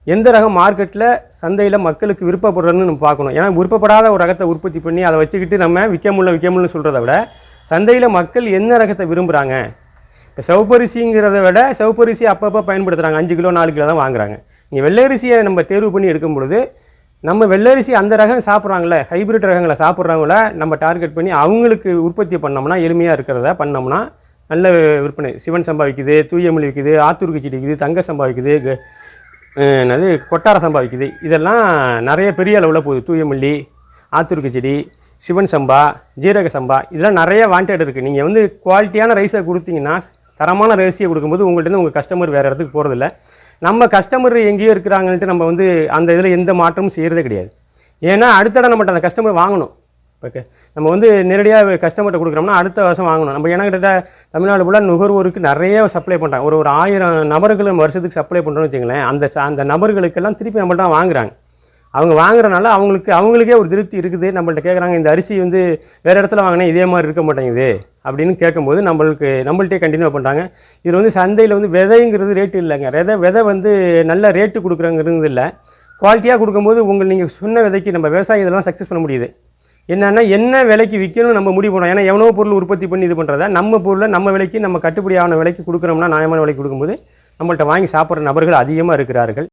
எந்த ரகம் மார்க்கெட்டில் சந்தையில் மக்களுக்கு விருப்பப்படுறதுன்னு நம்ம பார்க்கணும். ஏன்னா விருப்பப்படாத ஒரு ரகத்தை உற்பத்தி பண்ணி அதை வச்சுக்கிட்டு நம்ம விற்க முடியலன்னு சொல்கிறத விட சந்தையில் மக்கள் என்ன ரகத்தை விரும்புகிறாங்க. இப்போ சிவப்பரிசிங்கிறத விட சிவப்பரிசி அப்பப்போ பயன்படுத்துகிறாங்க, 5 கிலோ 4 கிலோ தான் வாங்குறாங்க. நீங்கள் வெள்ளரிசியை நம்ம தேர்வு பண்ணி எடுக்கும் பொழுது நம்ம வெள்ளரிசி அந்த ரகம் சாப்பிட்றாங்களே, ஹைப்ரிட் ரகங்களை சாப்பிட்றவங்கள நம்ம டார்கெட் பண்ணி அவங்களுக்கு உற்பத்தி பண்ணோம்னா, எளிமையாக இருக்கிறத பண்ணோம்னா நல்ல விற்பனை. சிவன் சம்பா விற்குது, தூயமல்லி விற்குது, ஆத்தூர் கிச்சடி விற்குது, தங்க சம்பா விற்குது, என்னது கொட்டார சம்பா விற்குது. இதெல்லாம் நிறைய பெரிய அளவில் போகுது. தூயமல்லி, ஆத்தூர் கிச்சடி, சிவன் சம்பா, ஜீரக சம்பா, இதெல்லாம் நிறைய வாண்டட் இருக்குது. நீங்கள் வந்து குவாலிட்டியான ரைஸை கொடுத்தீங்கன்னா, தரமான ரைஸியை கொடுக்கும்போது உங்கள்கிட்ட உங்கள் கஸ்டமர் வேறு இடத்துக்கு போகிறதில்ல. நம்ம கஸ்டமர் எங்கேயோ இருக்கிறாங்கன்ட்டு நம்ம வந்து அந்த இதில் எந்த மாற்றமும் செய்கிறதே கிடையாது. ஏன்னா அடுத்த இடம் நம்மகிட்ட அந்த கஸ்டமர் வாங்கணும். ஓகே, நம்ம வந்து நேரடியாக கஸ்டமர்கிட்ட கொடுக்குறோம்னா அடுத்த வருஷம் வாங்கணும். நம்ம ஏன்னா கிட்ட தமிழ்நாடு ஃபுல்லாக நுகர்வோருக்கு நிறைய சப்ளை பண்ணுறாங்க. ஒரு 1000 நபர்கள் வருஷத்துக்கு சப்ளை பண்ணுறோன்னு வச்சுங்களேன். அந்த நபர்களுக்கெல்லாம் திருப்பி நம்மள்ட்ட தான் வாங்குறாங்க. அவங்க வாங்குறதுனால அவங்களுக்கே ஒரு திருப்தி இருக்குது. நம்மள்ட்ட கேட்குறாங்க, இந்த அரிசி வந்து வேறு இடத்துல வாங்கினா இதே மாதிரி இருக்க மாட்டேங்குது அப்படின்னு கேட்கும்போது நம்மள்ட்டே கண்டினியூ பண்ணுறாங்க. இதில் வந்து சந்தையில் வந்து விதைங்கிறது ரேட்டு இல்லைங்க. விதை வந்து நல்ல ரேட்டு கொடுக்குறங்கிறது இல்லை, குவாலிட்டியாக கொடுக்கும்போது நீங்கள் சொன்ன விதைக்கு நம்ம விவசாயம் இதெல்லாம் சக்ஸஸ் பண்ண முடியுது. என்னென்னா என்ன விலைக்கு விற்கணும் நம்ம முடிவு பண்ணோம். ஏன்னா எவ்வளோ பொருள் உற்பத்தி பண்ணி இது பண்ணுறத நம்ம பொருளை நம்ம விலைக்கு நம்ம கட்டுப்படியான விலைக்கு கொடுக்குறோம்னா, நியாயமான விலைக்கு கொடுக்கும்போது நம்மள்ட்ட வாங்கி சாப்பிட்ற நபர்கள் அதிகமாக இருக்கிறார்கள்.